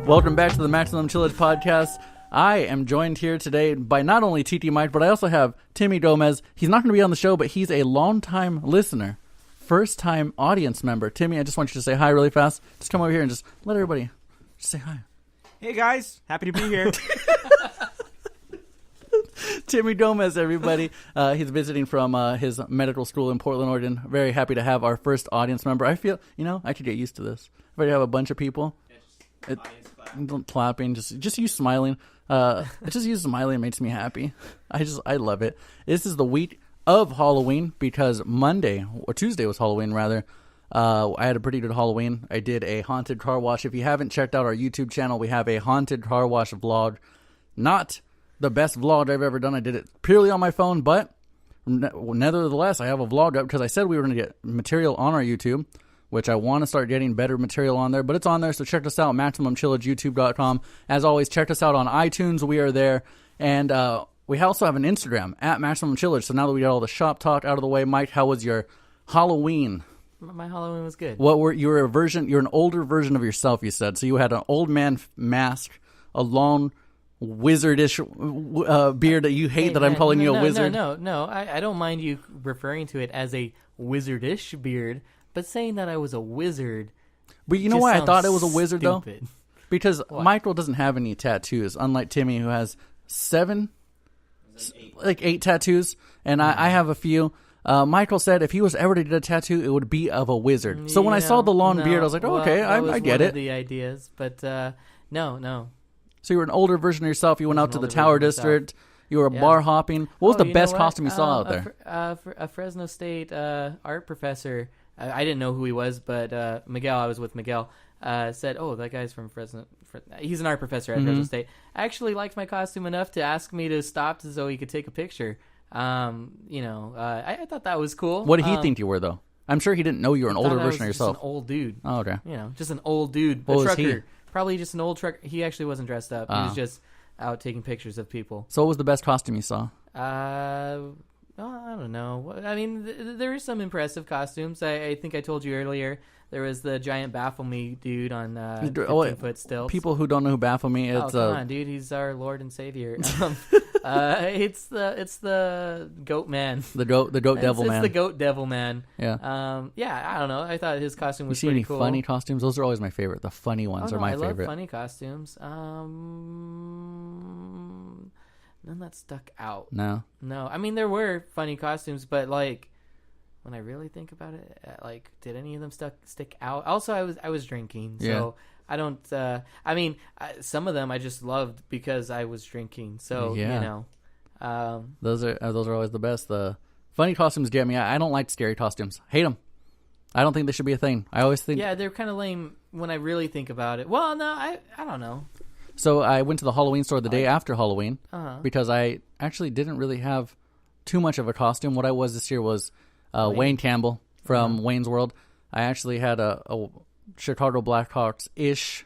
Welcome back to the Maximum Chillage podcast. I am joined here today by not only TT Mike, but I also have Timmy Gomez. He's not going to be on the show, but he's a long-time listener, first-time audience member. Timmy, I just want you to say hi really fast. Just come over here and just let everybody just say hi. Hey guys, happy to be here. Timmy Gomez, everybody. He's visiting from his medical school in Portland, Oregon. Very happy to have our first audience member. I feel, I could get used to this. If I have a bunch of people. Clapping, just you smiling. Just you smiling makes me happy. I love it. This is the week of Halloween because Monday or Tuesday was Halloween rather. I had a pretty good Halloween. I did a haunted car wash. If you haven't checked out our YouTube channel, we have a haunted car wash vlog. Not the best vlog I've ever done. I did it purely on my phone, but nevertheless, I have a vlog up because I said we were going to get material on our YouTube, which I want to start getting better material on there, but it's on there, so check us out, MaximumChillageYouTube.com. As always, check us out on iTunes. We are there, and we also have an Instagram, at Maximum Chillage. So now that we got all the shop talk out of the way, Mike, how was your Halloween? My Halloween was good. You're an older version of yourself, you said. So you had an old man mask, a long wizardish beard that you hate I'm calling you a wizard. No. I don't mind you referring to it as a wizardish beard. But saying that I was a wizard. But you know why I thought it was a wizard, stupid. though? Because Michael doesn't have any tattoos, unlike Timmy, who has 8 tattoos, and I have a few. Michael said if he was ever to get a tattoo, it would be of a wizard. So when I saw the long beard, I was like, okay, I get it. The ideas, but no. So you were an older version of yourself. You went out to the Tower District. You were bar hopping. What was the best costume you saw out there? A Fresno State art professor. I didn't know who he was, but Miguel, I was with Miguel, said, oh, that guy's from Fresno. He's an art professor at Fresno State. Actually liked my costume enough to ask me to stop so he could take a picture. I thought that was cool. What did he think you were, though? I'm sure he didn't know you were an older version of yourself. Just an old dude. Oh, okay. Just an old dude. What a trucker. was he? Probably just an old trucker. He actually wasn't dressed up. He was just out taking pictures of people. So what was the best costume you saw? I don't know. I mean, there are some impressive costumes. I think I told you earlier. There was the giant Baffle Me dude on 15-foot stilts. People who don't know who Baffle Me is. Come on, dude. He's our Lord and Savior. It's the Goat Man. The goat devil man. It's the Goat Devil Man. Yeah. I don't know. I thought his costume was pretty cool. You see any funny costumes? Those are always my favorite. The funny ones are my favorite. I love funny costumes. None that stuck out. No. I mean, there were funny costumes, but like when I really think about it, like did any of them stick out? Also, I was drinking, so I don't. Some of them I just loved because I was drinking. So those are always the best. The funny costumes get me. I don't like scary costumes. Hate them. I don't think they should be a thing. I always think they're kind of lame when I really think about it. Well, no, I don't know. So I went to the Halloween store the day after Halloween because I actually didn't really have too much of a costume. What I was this year was Wayne Campbell from Wayne's World. I actually had a Chicago Blackhawks-ish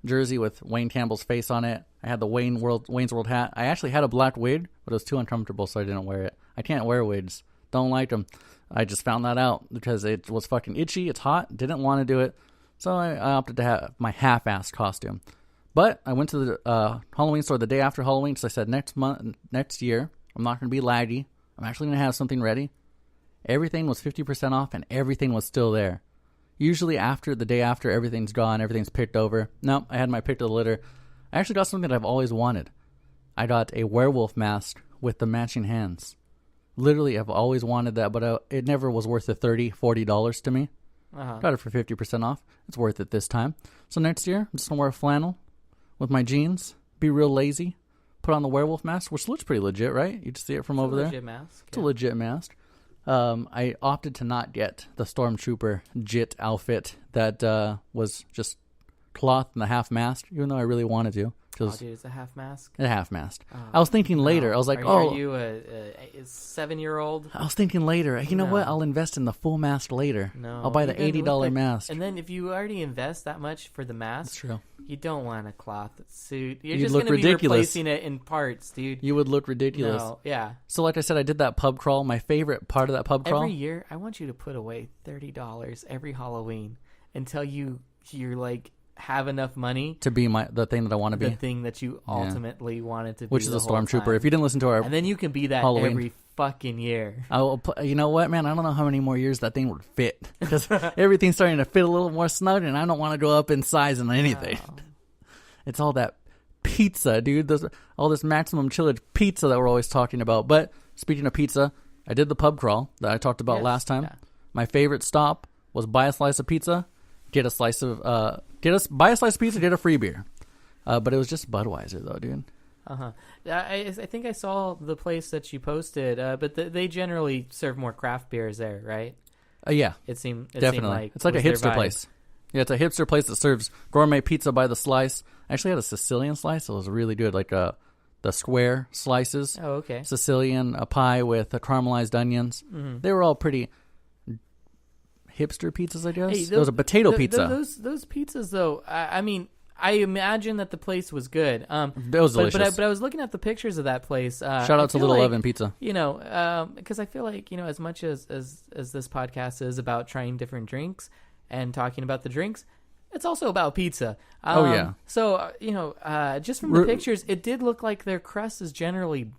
jersey with Wayne Campbell's face on it. I had the Wayne's World hat. I actually had a black wig, but it was too uncomfortable, so I didn't wear it. I can't wear wigs. Don't like them. I just found that out because it was fucking itchy. It's hot. Didn't want to do it. So I opted to have my half-assed costume. But I went to the Halloween store the day after Halloween because I said next year, I'm not going to be laggy. I'm actually going to have something ready. Everything was 50% off and everything was still there. Usually the day after, everything's gone, everything's picked over. No, I had my pick of the litter. I actually got something that I've always wanted. I got a werewolf mask with the matching hands. Literally, I've always wanted that, but it never was worth the $30, $40 to me. Got it for 50% off. It's worth it this time. So next year, I'm just going to wear a flannel with my jeans, be real lazy, put on the werewolf mask, which looks pretty legit, right? You just see it from over there. It's a legit mask. It's a legit mask. I opted to not get the Stormtrooper JIT outfit that was just cloth and a half mask, even though I really wanted to. Dude, it's a half mask? A half mask. I was thinking later. I was like, Are you a 7-year-old? I was thinking later. You know what? I'll invest in the full mask later. No. I'll buy the $80 mask. And then if you already invest that much for the mask, that's true. You don't want a cloth suit. You're You'd just look going to be ridiculous. replacing it in parts, dude. You would look ridiculous. No, yeah. So like I said, I did that pub crawl. My favorite part of that pub crawl. Every year, I want you to put away $30 every Halloween until you're like have enough money to be the thing that I want to be. The thing that you ultimately wanted to be. Which is a stormtrooper. If you didn't listen to our and then you can be that Halloween. every fucking year. You know what, man? I don't know how many more years that thing would fit. Because everything's starting to fit a little more snug, and I don't want to go up in size and anything. Oh. It's all that pizza, dude. All this maximum chillage pizza that we're always talking about. But speaking of pizza, I did the pub crawl that I talked about last time. Yeah. My favorite stop was buy a slice of pizza, buy a slice of pizza, get a free beer. But it was just Budweiser though, dude. I think I saw the place that you posted, but they generally serve more craft beers there, right? Yeah, it seemed like it's like a hipster place. Yeah, it's a hipster place that serves gourmet pizza by the slice. I actually had a Sicilian slice. It was really good, like the square slices. Oh, okay. Sicilian, a pie with caramelized onions. Mm-hmm. They were all pretty hipster pizzas, I guess. It was a potato pizza. Those pizzas, though, I mean, I imagine that the place was good. It was delicious. But I was looking at the pictures of that place. Shout out to Little Oven Pizza. Because I feel like, as much as this podcast is about trying different drinks and talking about the drinks, it's also about pizza. So, just from the pictures, it did look like their crust is generally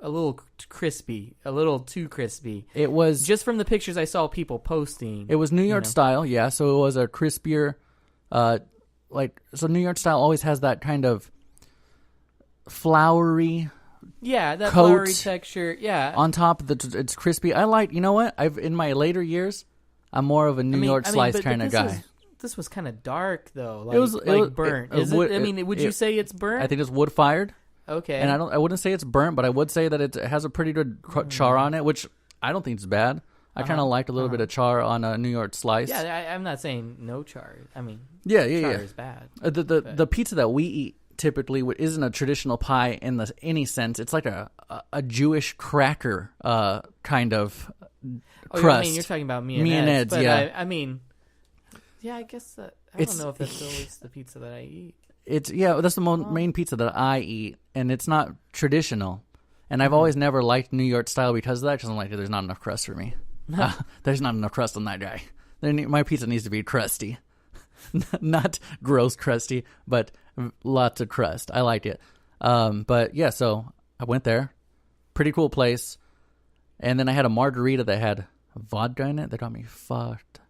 a little crispy, a little too crispy. It was... Just from the pictures I saw people posting. It was New York style, yeah. So it was a crispier... so New York style always has that kind of floury... Yeah, that coat floury texture, yeah. On top, it's crispy. I like... You know what? In my later years, I'm more of a New York slice kind of guy. This was kind of dark though, like, it was burnt. Would you say it's burnt? I think it's wood fired. Okay. And I wouldn't say it's burnt, but I would say that it has a pretty good char on it, which I don't think is bad. I kind of liked a little bit of char on a New York slice. Yeah, I'm not saying no char. I mean, char is bad. The pizza that we eat typically isn't a traditional pie in any sense. It's like a Jewish cracker kind of crust. I mean, you're talking about mianets, but yeah. I mean... Yeah, I guess I don't know if that's always the pizza that I eat. That's the main pizza that I eat, and it's not traditional. And I've always never liked New York style because of that, because I'm like, there's not enough crust for me. There's not enough crust on that guy. My pizza needs to be crusty. Not gross crusty, but lots of crust. I liked it. But yeah, so I went there. Pretty cool place. And then I had a margarita that had vodka in it that got me fucked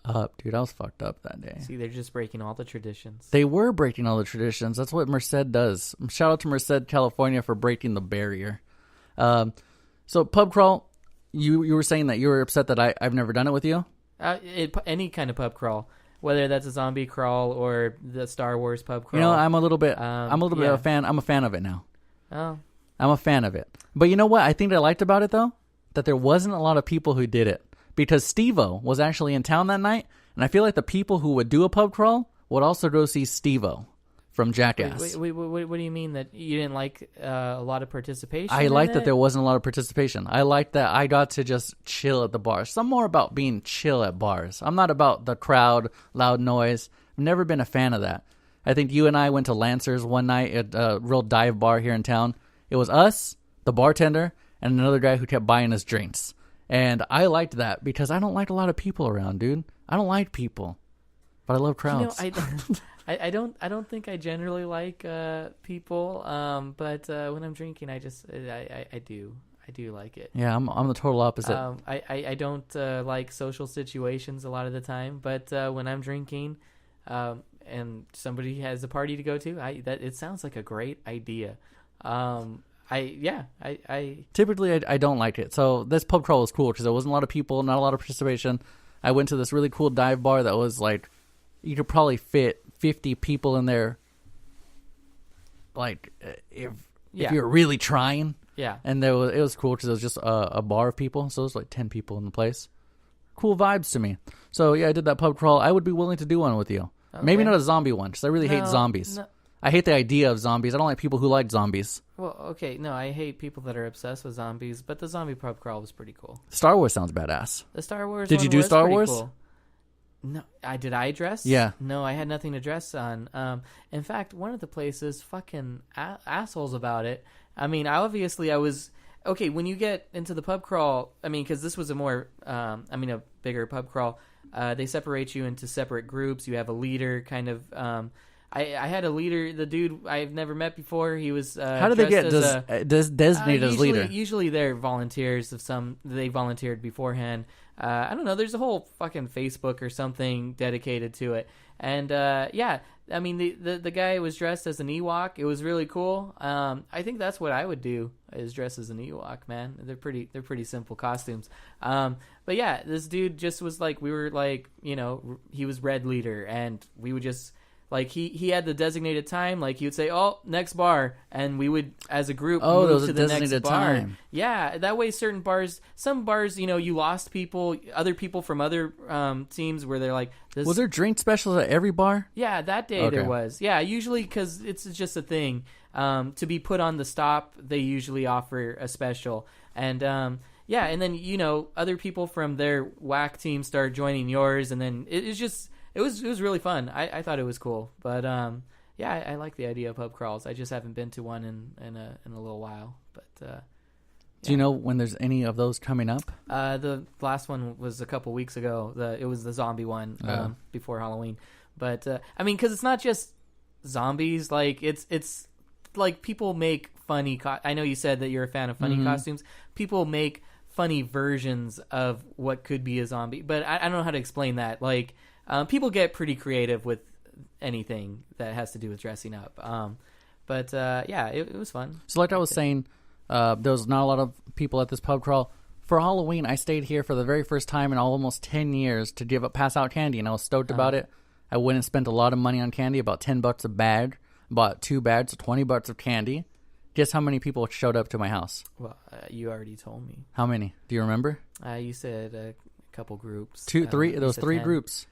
up, dude. I was fucked up that day. See, they're just breaking all the traditions. They were breaking all the traditions. That's what Merced does. Shout out to Merced, California, for breaking the barrier. So pub crawl, you were saying that you were upset that I've never done it with you? Any kind of pub crawl, whether that's a zombie crawl or the Star Wars pub crawl. I'm a little bit of a fan. I'm a fan of it now. Oh, I'm a fan of it. But you know what I think I liked about it though? That there wasn't a lot of people who did it. Because Steve-O was actually in town that night, and I feel like the people who would do a pub crawl would also go see Steve-O from Jackass. Wait, what do you mean that you didn't like a lot of participation? I liked that there wasn't a lot of participation. I liked that I got to just chill at the bars. So I'm more about being chill at bars. I'm not about the crowd, loud noise. I've never been a fan of that. I think you and I went to Lancer's one night at a real dive bar here in town. It was us, the bartender, and another guy who kept buying us drinks. And I liked that because I don't like a lot of people around, dude. I don't like people, but I love crowds. I don't think I generally like people. But when I'm drinking, I do like it. Yeah, I'm the total opposite. I don't like social situations a lot of the time, but when I'm drinking, and somebody has a party to go to, it sounds like a great idea. Typically I don't like it. So this pub crawl was cool because there wasn't a lot of people, not a lot of participation. I went to this really cool dive bar that was like, you could probably fit 50 people in there. Like if you're really trying. Yeah. And it was cool because it was just a bar of people. So it was like 10 people in the place. Cool vibes to me. So yeah, I did that pub crawl. I would be willing to do one with you. Okay. Maybe not a zombie one because I really hate zombies. No. I hate the idea of zombies. I don't like people who like zombies. Well, okay, no, I hate people that are obsessed with zombies, but the zombie pub crawl was pretty cool. Star Wars sounds badass. The Star Wars Did you do Star Wars? Cool. No, did I dress? Yeah. No, I had nothing to dress on. In fact, one of the places fucking assholes about it. I mean, obviously I was okay, when you get into the pub crawl, I mean, because this was a bigger pub crawl, they separate you into separate groups. You have a leader, kind of. I had a leader, the dude I've never met before. He was how did they get designated as leader? Usually they're volunteers they volunteered beforehand. I don't know. There's a whole fucking Facebook or something dedicated to it, and I mean the guy was dressed as an Ewok. It was really cool. I think that's what I would do, is dress as an Ewok. Man, they're pretty simple costumes. But yeah, this dude just was like, we were like, he was red leader, and we would just. Like, he had the designated time. Like, he would say, oh, next bar. And we would, as a group, move to the next bar. Time. Yeah, that way some bars, you lost people, other people from other teams where they're like... Was there drink specials at every bar? Yeah, that day there was. Yeah, usually because it's just a thing. To be put on the stop, they usually offer a special. And... yeah, and then, other people from their whack team started joining yours. And then it was just... It was really fun. I thought it was cool, but I like the idea of pub crawls. I just haven't been to one in a little while. But do you know when there's any of those coming up? The last one was a couple weeks ago. It was the zombie one before Halloween. But I mean, because it's not just zombies. Like it's like people make funny. I know you said that you're a fan of funny costumes. People make funny versions of what could be a zombie, but I don't know how to explain that. Like. People get pretty creative with anything that has to do with dressing up. But it was fun. So like I was saying, there was not a lot of people at this pub crawl. For Halloween, I stayed here for the very first time in almost 10 years to pass out candy, and I was stoked about it. I went and spent a lot of money on candy, about $10 a bag. Bought 2 bags, so $20 of candy. Guess how many people showed up to my house? Well, you already told me. How many? Do you remember? You said a couple groups. 2, 3. There was 3 groups.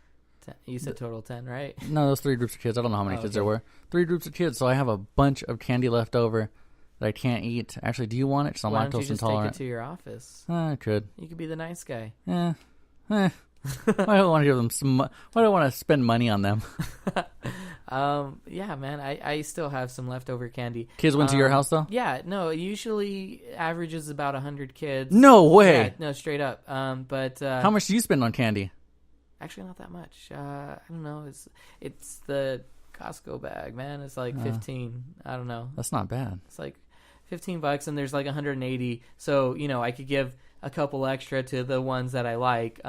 10. You said total 10, right? No, those 3 groups of kids. I don't know how many kids there were. 3 groups of kids, so I have a bunch of candy left over that I can't eat. Actually, do you want it? I'm Why don't you lactose just intolerant. take it to your office? I could. You could be the nice guy. I don't want to give them why do I want to spend money on them? Yeah, man, I still have some leftover candy. Kids went to your house, though? Yeah, no, it usually averages about 100 kids. No way! Yeah, no, straight up. But how much do you spend on candy? Actually, not that much. I don't know. It's the Costco bag, man. It's like 15. I don't know. That's not bad. It's like $15, and there's like 180. So I could give a couple extra to the ones that I like.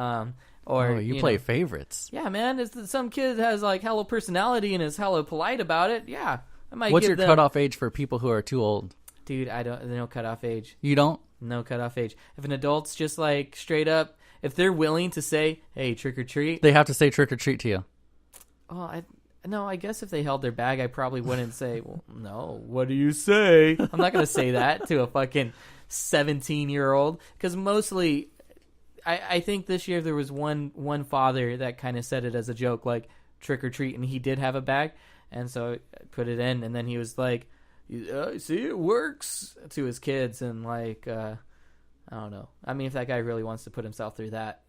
Or you play favorites. Yeah, man. Some kid has like hella personality and is hella polite about it. Yeah, I might. What's your cutoff age for people who are too old? Dude, there's no cutoff age. You don't? No cutoff age. If an adult's just like straight up. If they're willing to say, hey, trick or treat. They have to say trick or treat to you. Well, I guess if they held their bag, I probably wouldn't say, well, no, what do you say? I'm not going to say that to a fucking 17-year-old. Because mostly, I think this year there was one father that kind of said it as a joke, like trick or treat, and he did have a bag. And so I put it in, and then he was like, see, it works, to his kids. And like... I don't know. I mean, if that guy really wants to put himself through that,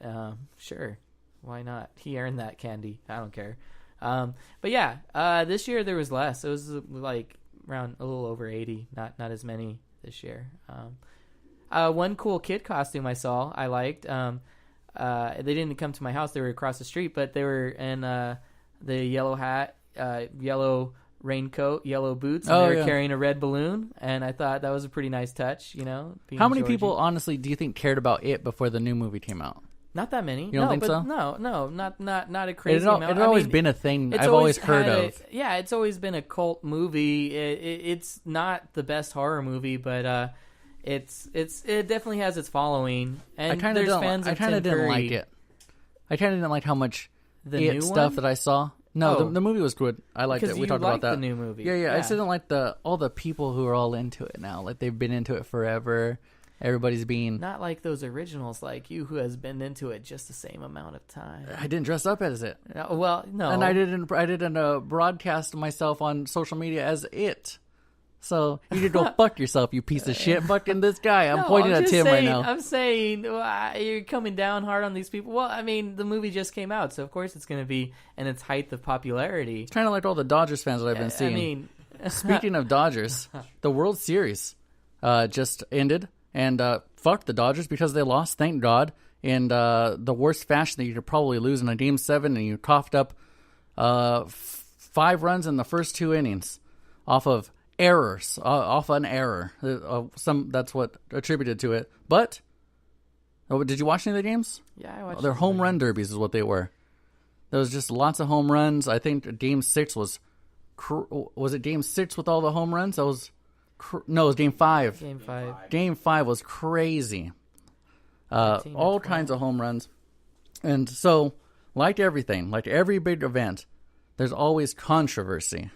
sure. Why not? He earned that candy. I don't care. But yeah, this year there was less. It was like around a little over 80. Not as many this year. One cool kid costume I saw, I liked. They didn't come to my house. They were across the street, but they were in the yellow hat, yellow raincoat, yellow boots, and they were carrying a red balloon, and I thought that was a pretty nice touch, How many people, honestly, do you think cared about it before the new movie came out? Not that many. You don't think so? No, not a crazy amount. It's always been a thing I've always heard of. It's always been a cult movie. It's not the best horror movie, but it definitely has its following, and there's fans of Tim Curry. I kind of didn't like it. I kind of didn't like how much the stuff that I saw. No, the movie was good. I liked it. We talked about that. The new movie. Yeah. I just didn't like all the people who are all into it now. Like they've been into it forever. Everybody's being not like those originals like you, who has been into it just the same amount of time. I didn't dress up as it. Well, no, and I didn't broadcast myself on social media as it. So you need to go fuck yourself, you piece of shit. Fucking this guy. I'm pointing at Tim right now. I'm saying you're coming down hard on these people. Well, I mean, the movie just came out, so of course it's going to be in its height of popularity. It's kind of like all the Dodgers fans that I've been seeing. I mean, speaking of Dodgers, the World Series just ended, and fuck the Dodgers because they lost, thank God, in the worst fashion that you could probably lose in a Game 7, and you coughed up 5 runs in the first 2 innings off of errors, off an error. That's what attributed to it. But, did you watch any of the games? Yeah, I watched. Their home run derbies is what they were. There was just lots of home runs. I think Game 6 was it Game 6 with all the home runs? That was no, it was Game 5. Game 5. Game 5 was crazy. All kinds of home runs. And so, like everything, like every big event, there's always controversy.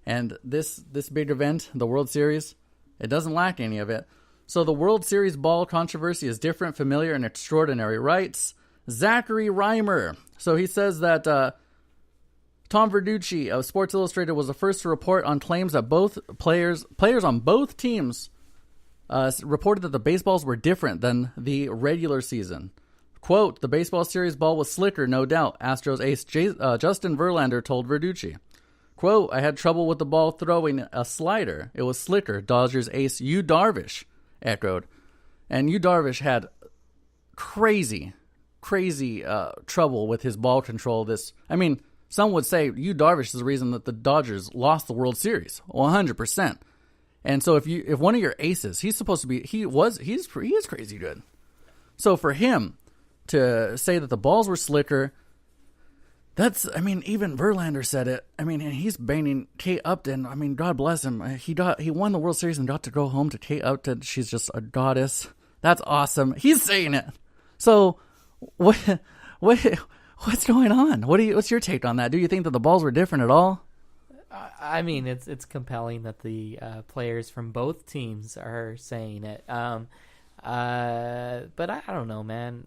And this big event, the World Series, it doesn't lack any of it. So the World Series ball controversy is different, familiar, and extraordinary, writes Zachary Reimer. So he says that Tom Verducci of Sports Illustrated was the first to report on claims that both players on both teams reported that the baseballs were different than the regular season. Quote, the baseball series ball was slicker, no doubt, Astros ace Justin Verlander told Verducci. Quote, I had trouble with the ball throwing a slider. It was slicker, Dodgers ace Yu Darvish echoed. And Yu Darvish had crazy trouble with his ball control. Some would say Yu Darvish is the reason that the Dodgers lost the World Series, 100%. And so if one of your aces, he's supposed to be, he is crazy good. So for him to say that the balls were slicker, even Verlander said it. And he's banging Kate Upton. God bless him. He won the World Series and got to go home to Kate Upton. She's just a goddess. That's awesome. He's saying it. So what's going on? What's your take on that? Do you think that the balls were different at all? It's compelling that the players from both teams are saying it. But I don't know, man.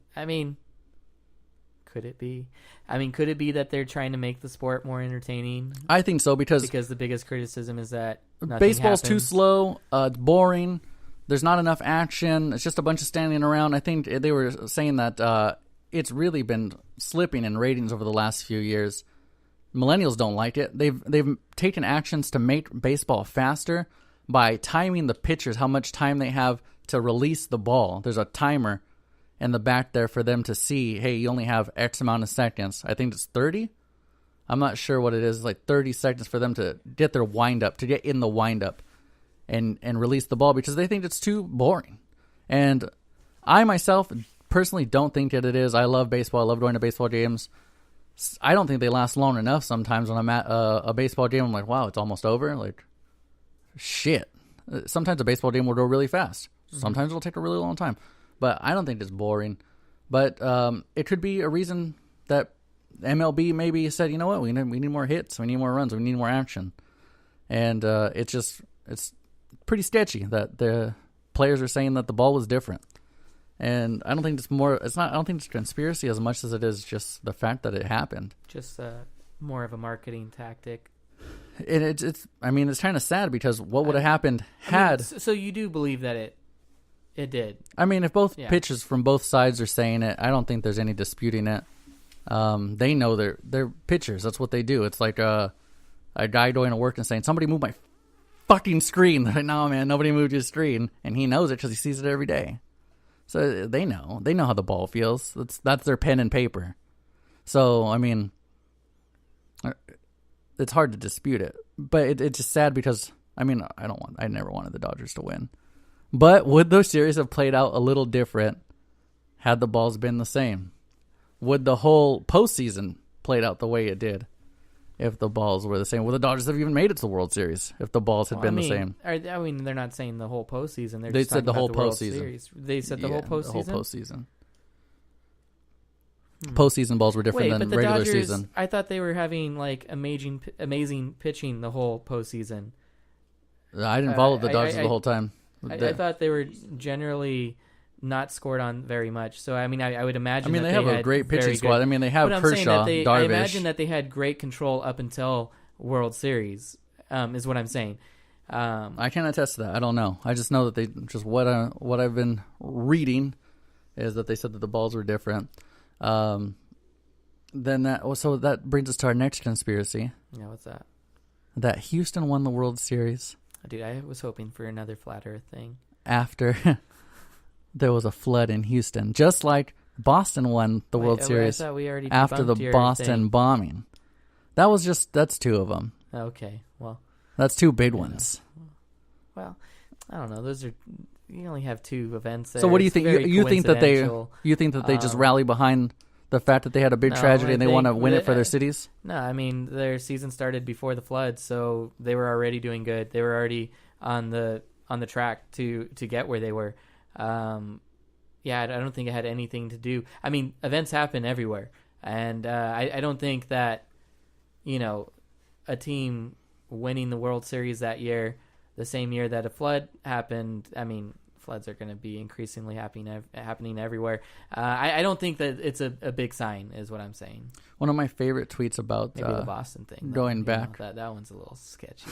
Could it be? Could it be that they're trying to make the sport more entertaining? I think so because the biggest criticism is that baseball's too slow, it's boring. There's not enough action. It's just a bunch of standing around. I think they were saying that it's really been slipping in ratings over the last few years. Millennials don't like it. They've taken actions to make baseball faster by timing the pitchers, how much time they have to release the ball. There's a timer in the back there for them to see, hey, you only have X amount of seconds. I think it's 30. I'm not sure what it is. It's like 30 seconds for them to get their windup, to get in the windup and release the ball because they think it's too boring. And I myself personally don't think that it is. I love baseball. I love going to baseball games. I don't think they last long enough sometimes when I'm at a baseball game. I'm like, wow, it's almost over. Like, shit. Sometimes a baseball game will go really fast. Sometimes it'll take a really long time. But I don't think it's boring. But it could be a reason that MLB maybe said, you know what, we need more hits, we need more runs, we need more action. And it's pretty sketchy that the players are saying that the ball was different. And I don't think I don't think it's a conspiracy as much as it is just the fact that it happened. Just more of a marketing tactic. And it's kind of sad because what would have happened had... So you do believe that it did? If both pitchers from both sides are saying it, I don't think there's any disputing it. They know they're pitchers. That's what they do. It's like a guy going to work and saying, somebody move my fucking screen. They're like, no, man, nobody moved your screen. And he knows it because he sees it every day. So they know how the ball feels. That's their pen and paper. So, it's hard to dispute it. But it's just sad because, I never wanted the Dodgers to win. But would those series have played out a little different had the balls been the same? Would the whole postseason played out the way it did if the balls were the same? Would the Dodgers have even made it to the World Series if the balls had been the same? They're not saying the whole postseason. They said the whole postseason. They said the whole postseason? The whole postseason. Postseason balls were different than regular Dodgers, season. I thought they were having amazing pitching the whole postseason. I didn't follow the Dodgers the whole time. I thought they were generally not scored on very much. So I would imagine. They have a great pitching squad. They have Kershaw, Darvish. I imagine that they had great control up until World Series. Is what I'm saying. I can't attest to that. I don't know. I just know that what I've been reading is that they said that the balls were different. Then that brings us to our next conspiracy. Yeah, what's that? That Houston won the World Series. Dude, I was hoping for another flat Earth thing. After there was a flood in Houston, just like Boston won the World Series I thought we already after the debunked your Boston thing. bombing. That's two of them. Okay, well, That's two big ones. well, I don't know. Those are you only have two events. There. So what do you It's think? very You think that they just Um, rally behind the fact that they had a big no, tragedy and I they want to think win it that- for their cities? No, I mean their season started before the flood, so they were already doing good. They were already on the track to get where they were. Yeah, I don't think it had anything to do. I mean, events happen everywhere, and I don't think that a team winning the World Series that year, the same year that a flood happened. I mean, floods are going to be increasingly happening everywhere. I don't think that it's a big sign, is what I'm saying. One of my favorite tweets about Maybe the Boston thing. going back. That one's a little sketchy.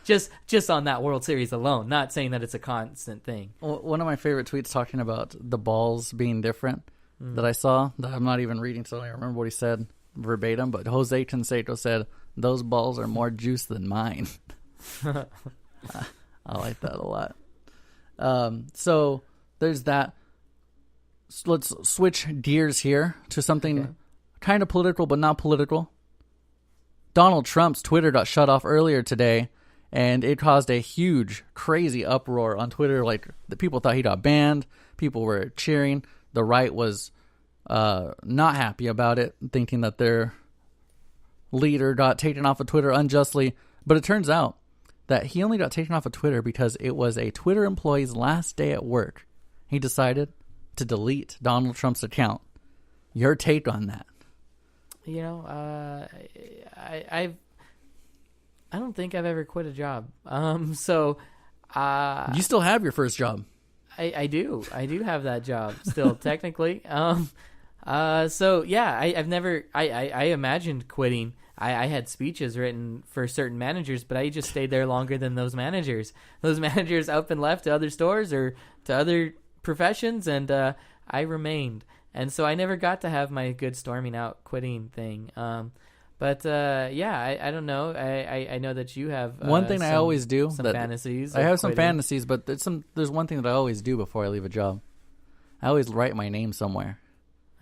just on that World Series alone, not saying that it's a constant thing. One of my favorite tweets talking about the balls being different that I saw, that I'm not even reading, so I don't remember what he said verbatim, but Jose Canseco said, "Those balls are more juice than mine." I like that a lot. So there's that. So let's switch gears here to something kind of political, but not political. Donald Trump's Twitter got shut off earlier today, and it caused a huge, crazy uproar on Twitter. Like, the people thought he got banned. People were cheering. The right was not happy about it, thinking that their leader got taken off of Twitter unjustly. But it turns out that he only got taken off of Twitter because it was a Twitter employee's last day at work. He decided to delete Donald Trump's account. Your take on that? I don't think I've ever quit a job. So You still have your first job. I do have that job still technically. So yeah, I've never. I imagined quitting. I had speeches written for certain managers, but I just stayed there longer than those managers. Those managers up and left to other stores or to other professions, and I remained. And so I never got to have my good storming out quitting thing. But yeah, I don't know. I know that you have one thing I always do. Some fantasies. I have some quitting. fantasies, but there's one thing that I always do before I leave a job. I always write my name somewhere.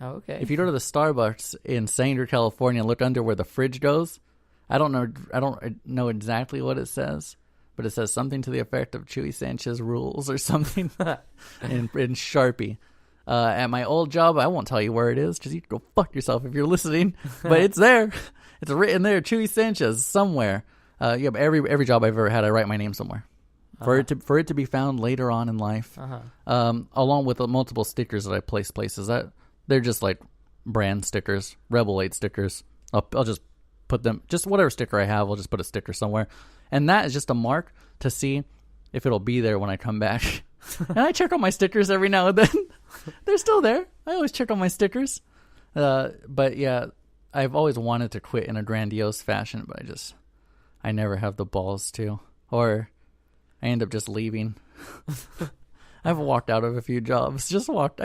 Oh, okay. If you go to the Starbucks in Sanger, California, and look under where the fridge goes, I don't know exactly what it says, but it says something to the effect of Chewy Sanchez rules or something in Sharpie. At my old job, I won't tell you where it is because you can go fuck yourself if you're listening, but it's there. It's written there, Chewy Sanchez, somewhere. Yeah, but every job I've ever had, I write my name somewhere for it to be found later on in life, along with the multiple stickers that I place places. They're just like brand stickers, Rebel 8 stickers. I'll just put them, just whatever sticker I have, I'll just put a sticker somewhere. And that is just a mark to see if it'll be there when I come back. And I check on my stickers every now and then. They're still there. I always check on my stickers. But yeah, I've always wanted to quit in a grandiose fashion, but I never have the balls to. Or I end up just leaving. I've walked out of a few jobs. I just walked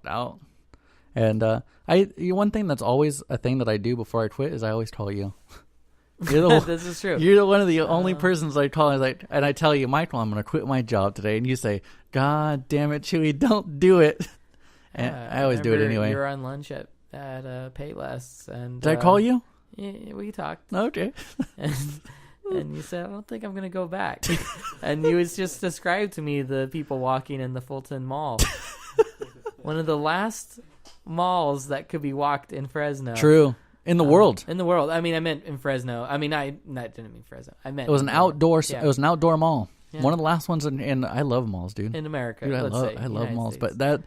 out. And one thing that's always a thing that I do before I quit is I always call you. This is true. You're one of the only persons I call. And I tell you, Michael, I'm going to quit my job today. And you say, "God damn it, Chewy, don't do it." And I always do it anyway. You were on lunch at Payless, and did I call you? Yeah, we talked. Okay. And you said, "I don't think I'm going to go back." And you was just described to me the people walking in the Fulton Mall, one of the last malls that could be walked in Fresno. True. In the world. In the world. I mean, I meant in Fresno. I mean, I didn't mean Fresno. I meant it was an outdoor. Yeah. It was an outdoor mall. Yeah. One of the last ones in I love malls, dude. In America, Dude, I love United malls, States. but that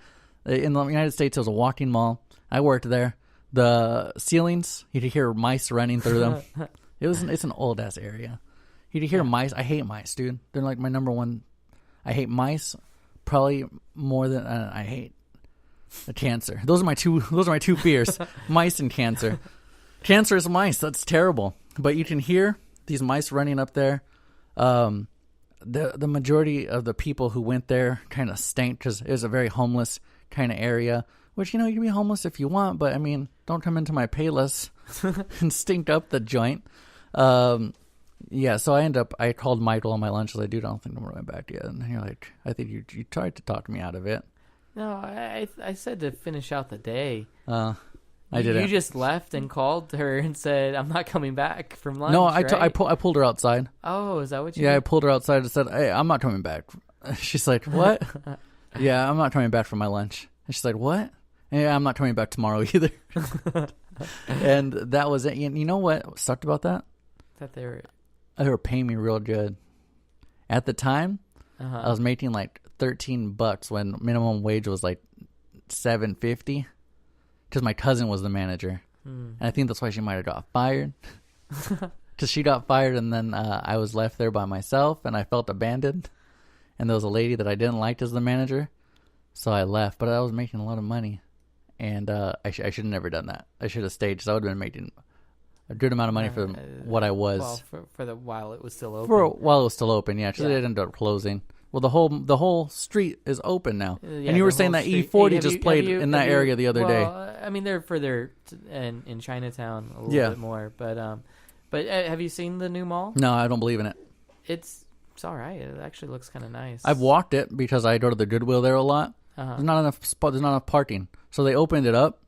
in the United States it was a walking mall. I worked there. The ceilings, you could hear mice running through them. It's an old ass area. You could hear mice. I hate mice, dude. They're like my number one. I hate mice probably more than I hate the cancer. Those are my two fears: mice and cancer. Cancerous mice. That's terrible. But you can hear these mice running up there. The majority of the people who went there kind of stank because it was a very homeless kind of area. Which, you can be homeless if you want, but I mean, don't come into my Payless and stink up the joint. Yeah, so I called Michael on my lunch. I was like, "Dude, I don't think I'm going back yet." And you're like, "I think you tried to talk me out of it." No, I said to finish out the day. I didn't. You just left and called her and said, "I'm not coming back from lunch." No, right? I pulled her outside. Oh, is that what you? Yeah, did? I pulled her outside and said, "Hey, I'm not coming back." She's like, "What?" Yeah, I'm not coming back from my lunch. And she's like, "What?" Yeah, I'm not coming back tomorrow either. And that was it. You know what sucked about that? That they were paying me real good. At the time, I was making like $13 when minimum wage was like $7.50. Because my cousin was the manager. And I think that's why she might have got fired. Because she got fired, and then I was left there by myself, and I felt abandoned. And there was a lady that I didn't like as the manager. So I left, but I was making a lot of money. And I should have never done that. I should have stayed, because I would have been making a good amount of money for what I was. Well, for the while it was still open. While it was still open, yeah. Because it ended up closing. Well, the whole street is open now. Yeah, and you were saying that E40 just played in that area the other day. I mean, they're further in Chinatown a little bit more. But have you seen the new mall? No, I don't believe in it. It's all right. It actually looks kind of nice. I've walked it because I go to the Goodwill there a lot. There's not enough spot. There's not enough parking. So they opened it up.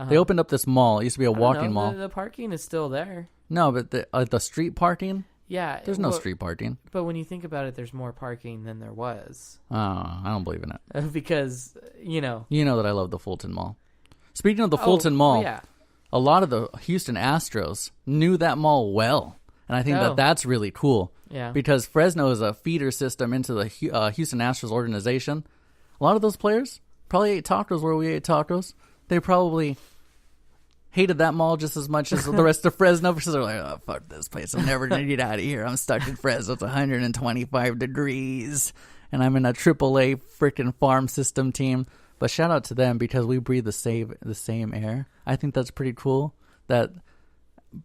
They opened up this mall. It used to be a walking mall. The parking is still there. No, but the street parking? Yeah. There's no street parking. But when you think about it, there's more parking than there was. Oh, I don't believe in it. Because, You know that I love the Fulton Mall. Speaking of the Fulton Mall, a lot of the Houston Astros knew that mall well. And I think that's really cool. Yeah. Because Fresno is a feeder system into the Houston Astros organization. A lot of those players probably ate tacos where we ate tacos. They probably hated that mall just as much as the rest of Fresno, because they're like, oh, fuck this place. I'm never going to get out of here. I'm stuck in Fresno. It's 125 degrees. And I'm in a AAA freaking farm system team. But shout out to them, because we breathe the same air. I think that's pretty cool that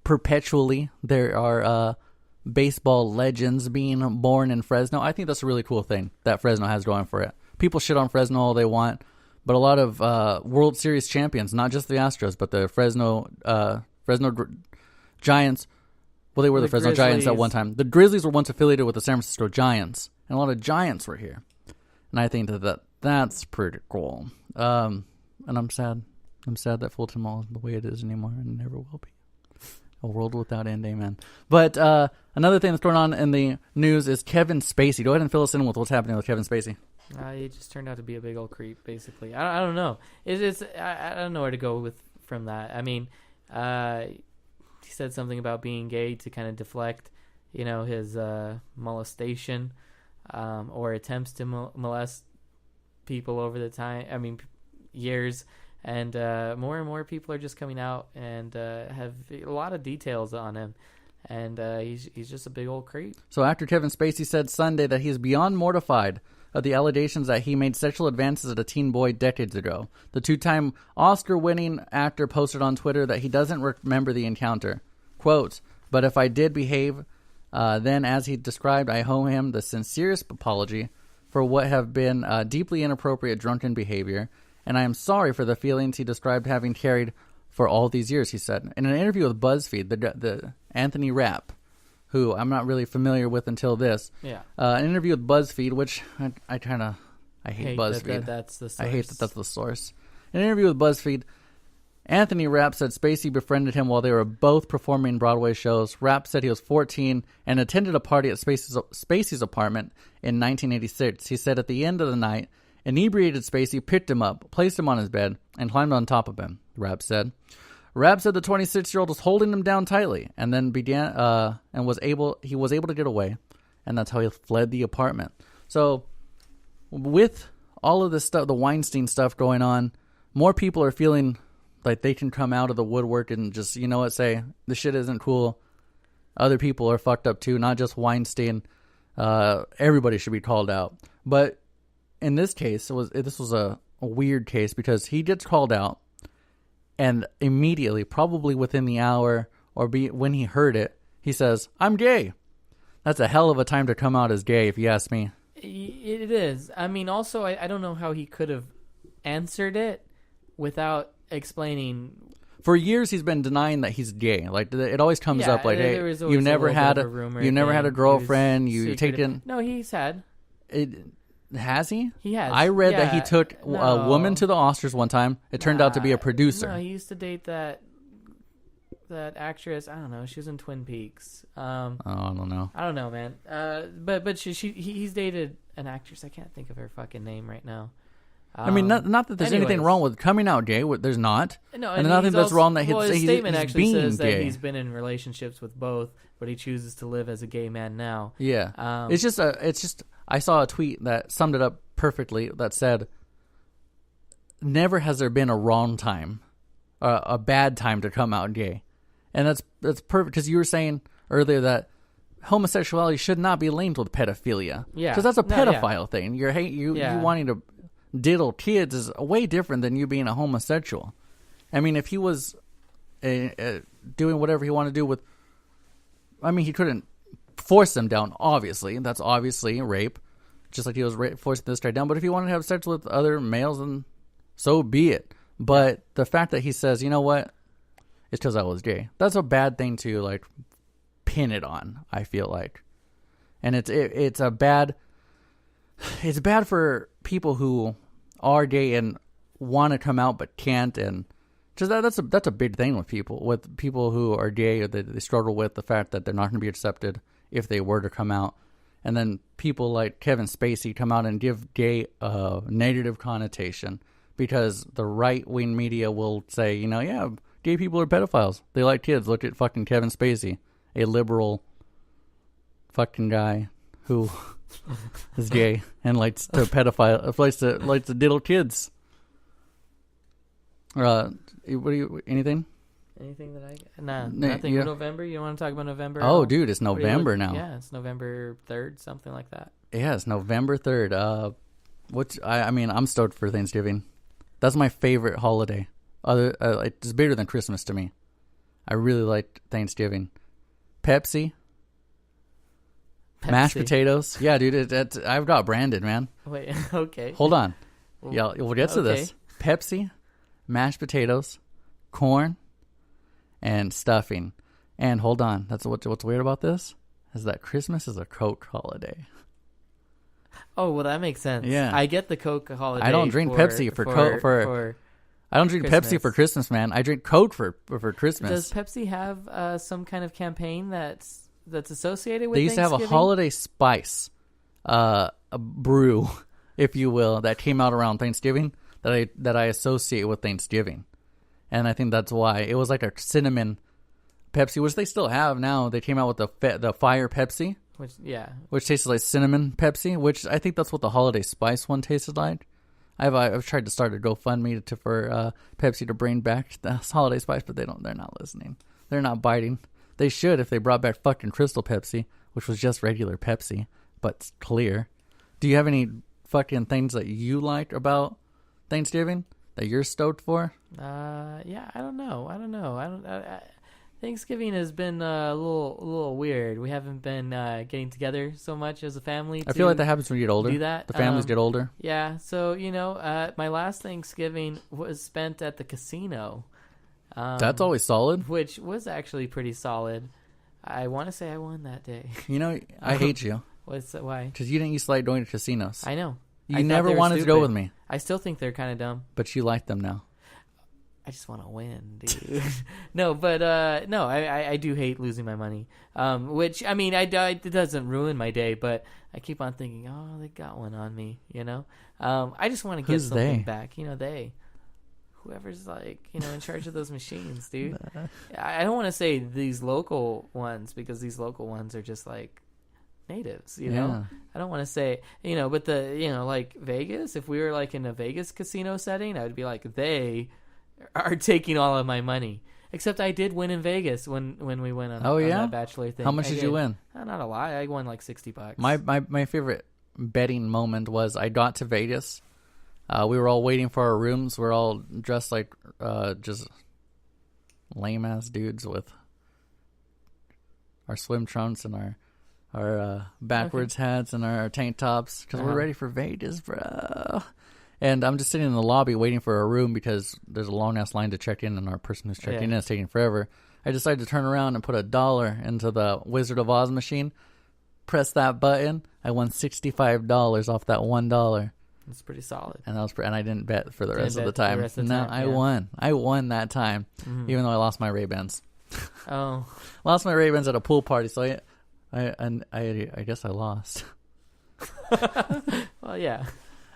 perpetually there are baseball legends being born in Fresno. I think that's a really cool thing that Fresno has going for it. People shit on Fresno all they want, but a lot of World Series champions, not just the Astros, but the Fresno Giants. Well, they were the Fresno Grizzlies. Giants at one time. The Grizzlies were once affiliated with the San Francisco Giants, and a lot of Giants were here. And I think that's pretty cool. And I'm sad. I'm sad that Fulton Mall isn't the way it is anymore, and never will be. A world without end, amen. But another thing that's going on in the news is Kevin Spacey. Go ahead and fill us in with what's happening with Kevin Spacey. He just turned out to be a big old creep, basically. I don't know. I don't know where to go from that. I mean, he said something about being gay to kind of deflect, his molestation or attempts to molest people over the time. I mean, years. And more and more people are just coming out and have a lot of details on him. And he's just a big old creep. So actor Kevin Spacey said Sunday that he is beyond mortified of the allegations that he made sexual advances at a teen boy decades ago. The two-time Oscar-winning actor posted on Twitter that he doesn't remember the encounter. Quote, "But if I did behave, then as he described, I owe him the sincerest apology for what have been deeply inappropriate drunken behavior. And I am sorry for the feelings he described having carried for all these years," he said. In an interview with BuzzFeed, the Anthony Rapp, who I'm not really familiar with until this, an interview with BuzzFeed, which I hate BuzzFeed. That's the source. I hate that that's the source. In an interview with BuzzFeed, Anthony Rapp said Spacey befriended him while they were both performing Broadway shows. Rapp said he was 14 and attended a party at Spacey's apartment in 1986. He said at the end of the night, inebriated Spacey picked him up, placed him on his bed, and climbed on top of him, Rapp said. Rapp said the 26-year-old was holding him down tightly and then was able to get away, and that's how he fled the apartment. So with all of this stuff, the Weinstein stuff going on, more people are feeling like they can come out of the woodwork and just, say, this shit isn't cool. Other people are fucked up too, not just Weinstein. Everybody should be called out. But in this case, this was a weird case because he gets called out, and immediately, probably within the hour when he heard it, he says, "I'm gay." That's a hell of a time to come out as gay, if you ask me. It is. I mean, also, I don't know how he could have answered it without explaining. For years, he's been denying that he's gay. Like, it always comes up like, "Hey, you never had a girlfriend. You taken." No, he's had. Has he? He has. I read that he took a woman to the Oscars one time. It turned out to be a producer. No, he used to date that actress. I don't know. She was in Twin Peaks. I don't know. I don't know, man. But he's dated an actress. I can't think of her fucking name right now. I mean, not that there's anything wrong with coming out gay. There's not. No, and nothing that's wrong that his statement actually says gay. that he's been in relationships with both, but he chooses to live as a gay man now. Yeah, it's just I saw a tweet that summed it up perfectly. That said, "Never has there been a wrong time, a bad time to come out gay," and that's perfect because you were saying earlier that homosexuality should not be linked with pedophilia. Yeah, because that's a pedophile thing. You wanting to diddle kids is way different than you being a homosexual. I mean, if he was doing whatever he wanted to do with, I mean, he couldn't force them down. Obviously, that's obviously rape, just like he was forcing this guy down. But if he wanted to have sex with other males, then so be it. But the fact that he says, you know what, it's because I was gay, that's a bad thing to like pin it on. I feel like, and it's bad for people who are gay and want to come out but can't, and just that's a big thing with people who are gay, or they struggle with the fact that they're not going to be accepted if they were to come out. And then people like Kevin Spacey come out and give gay a negative connotation because the right-wing media will say, yeah, gay people are pedophiles, they like kids. Look at fucking Kevin Spacey, a liberal fucking guy who is gay and likes to likes to diddle kids. Anything? Anything that nothing. Yeah. November? You don't want to talk about November? Oh, dude, it's November now. Yeah, it's November 3rd, something like that. Yeah, it's November 3rd. I mean, I'm stoked for Thanksgiving. That's my favorite holiday. It's bigger than Christmas to me. I really like Thanksgiving. Pepsi. Mashed potatoes. Yeah, dude, I've got branded, man. Wait, okay. Hold on. Yeah, we'll get to this. Pepsi, mashed potatoes, corn, and stuffing. And hold on. That's what's weird about this is that Christmas is a Coke holiday. Oh, well, that makes sense. Yeah. I get the Coke holiday. I don't drink Pepsi for I don't drink Pepsi for Christmas, man. I drink Coke for Christmas. Does Pepsi have some kind of campaign that's associated with They used to have a holiday spice a brew, if you will, that came out around Thanksgiving that I associate with Thanksgiving. And I think that's why. It was like a cinnamon Pepsi, which they still have now. They came out with the Fire Pepsi. Which tastes like cinnamon Pepsi, which I think that's what the holiday spice one tasted like. I've tried to start a GoFundMe for Pepsi to bring back the holiday spice, but they're not listening. They're not biting. They should if they brought back fucking Crystal Pepsi, which was just regular Pepsi, but clear. Do you have any fucking things that you like about Thanksgiving that you're stoked for? Yeah, I don't know. Thanksgiving has been a little weird. We haven't been getting together so much as a family. I feel like that happens when you get older. Do that. The families get older. Yeah. So my last Thanksgiving was spent at the casino. That's always solid. Which was actually pretty solid. I want to say I won that day. I hate you. Why? Because you didn't used to like going to casinos. I know. You never wanted to go with me. I still think they're kind of dumb. But you like them now. I just want to win, dude. No, but I do hate losing my money. Which, I mean, it doesn't ruin my day, but I keep on thinking, oh, they got one on me, I just want to get something back. Whoever's in charge of those machines, dude. I don't want to say these local ones because these local ones are just natives, know. I don't want to say, but the, Vegas, if we were in a Vegas casino setting, I would be they are taking all of my money. Except I did win in Vegas when we went on, on that bachelor thing. How much did you win? Not a lot. I won $60. My favorite betting moment was I got to Vegas. We were all waiting for our rooms. We're all dressed like just lame ass dudes with our swim trunks and our backwards hats and our tank tops because we're ready for Vegas, bro. And I'm just sitting in the lobby waiting for a room because there's a long ass line to check in, and our person who's checking in is taking forever. I decided to turn around and put $1 into the Wizard of Oz machine. pressed that button. I won $65 off that $1. That's pretty solid. And and I didn't bet for the rest of the bet for time. the rest of the No, time, I yeah. won. I won that time, even though I lost my Ray-Bans. Oh, Lost my Ray-Bans at a pool party, so I guess I lost. well, yeah.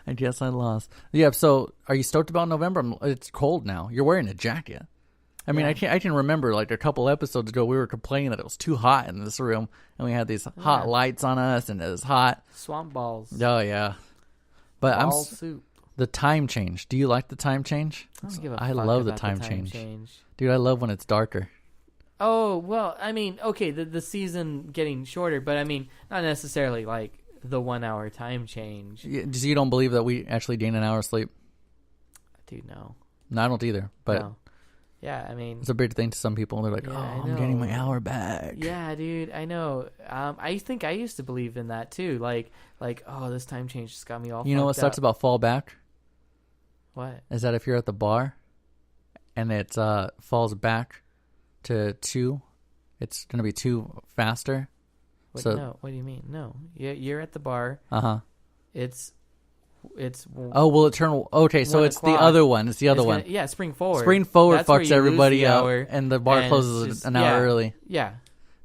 I guess I lost. Yeah. So, are you stoked about November? It's cold now. You're wearing a jacket. I mean, Yeah. I can remember like a couple episodes ago, we were complaining that it was too hot in this room, and we had these hot lights on us, and it was hot. Swamp balls. Oh yeah. But Ball soup. the time change. Do you like the time change? I don't give a I fuck love the about time change. Dude, I love when it's darker. Oh, well, I mean, okay, the season getting shorter, but I mean, not necessarily like the 1 hour time change. You don't believe that we actually gain an hour of sleep? Dude, no. No, I don't either. But No. Yeah, I mean, it's a big thing to some people. They're like, Yeah, I I'm getting my know. hour back. yeah, dude, I know. I think I used to believe in that too. Like, oh, this time change just got me all You know what fucked sucks up. about fall back? What? Is that if you're at the bar and it falls back to 2, it's going to be 2 faster. No, what do you mean? No, you're at the bar. Uh-huh. It's. Oh, will it turn? Okay, so 1 it's the o'clock. other one. It's the other one. Yeah, spring forward. Spring forward That's where fucks you lose everybody the up, hour, and the bar and closes it's just- an hour early. Yeah.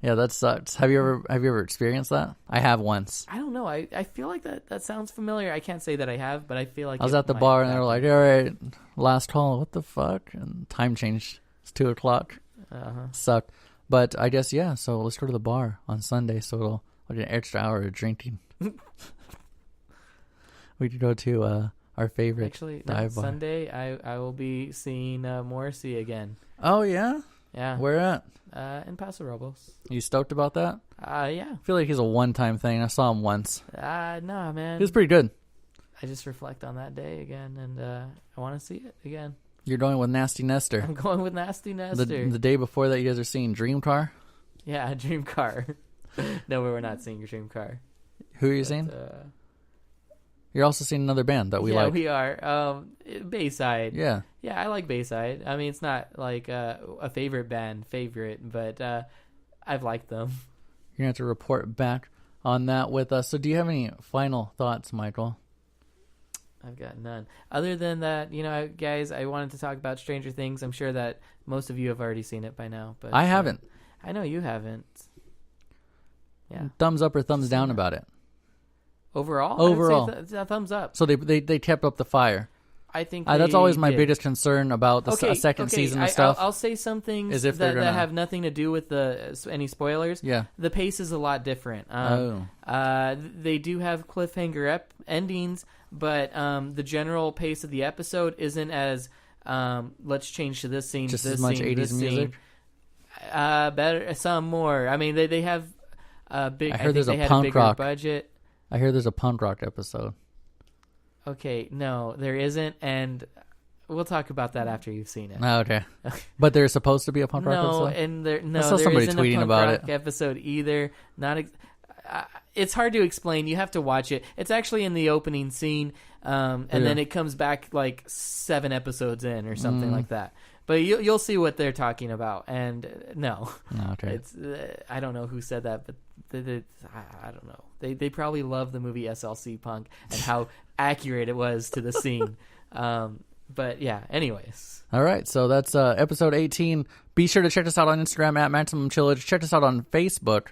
Yeah, that sucks. Have you ever experienced that? I have once. I don't know. I feel like that sounds familiar. I can't say that I have, but I feel like I was it at the might bar and they were happen. like, "All right, last call." What the fuck? And time changed. It's 2:00. Uh-huh. Sucked. But I guess yeah. So let's go to the bar on Sunday. So it'll like an extra hour of drinking. We could go to our favorite Actually, no, dive bar. Sunday I will be seeing Morrissey again. Oh yeah. Yeah. Where at? In Paso Robles. You stoked about that? Yeah. I feel like he's a one-time thing. I saw him once. Nah, man. He was pretty good. I just reflect on that day again, and I want to see it again. You're going with Nasty Nestor. I'm going with Nasty Nestor. The day before that, you guys are seeing Dream Car. Yeah, Dream Car. No, we're not seeing Dream Car. Who are you seeing? You're also seeing another band that we yeah, like. we are. Bayside. Yeah. Yeah, I like Bayside. I mean, it's not like a favorite, but I've liked them. You're going to have to report back on that with us. So do you have any final thoughts, Michael? I've got none. Other than that, guys, I wanted to talk about Stranger Things. I'm sure that most of you have already seen it by now. But I haven't. I know you haven't. Yeah. Thumbs up or thumbs down about it? Overall? Overall. I would say thumbs up. So they kept up the fire. I think that's always my did. biggest concern about the second season of stuff. I'll say some things Is if that they're gonna- have nothing to do with any spoilers. Yeah. The pace is a lot different. They do have cliffhanger endings, but the general pace of the episode isn't as let's change to this scene, Just this as much scene, 80s this music? Scene. Better, some more. I mean, they have big. I heard there's think a they had punk bigger rock. budget. I hear there's a punk rock episode. Okay, no, there isn't, and we'll talk about that after you've seen it. Oh, okay. But there's supposed to be a punk rock No, episode? and there I saw somebody isn't tweeting a punk about rock it. episode either. It's hard to explain. You have to watch it. It's actually in the opening scene, and then it comes back like 7 epidodes in or something like that. But you'll see what they're talking about. And no, Okay. it's I don't know who said that, but I don't know. They probably love the movie SLC Punk and how accurate it was to the scene. But yeah, anyways. All right, so that's episode 18. Be sure to check us out on Instagram at Maximum Chillage. Check us out on Facebook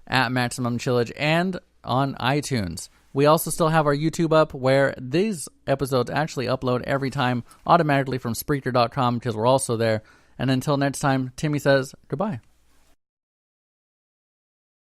at Maximum Chillage and on iTunes. We also still have our YouTube up where these episodes actually upload every time automatically from Spreaker.com because we're also there. And until next time, Timmy says goodbye.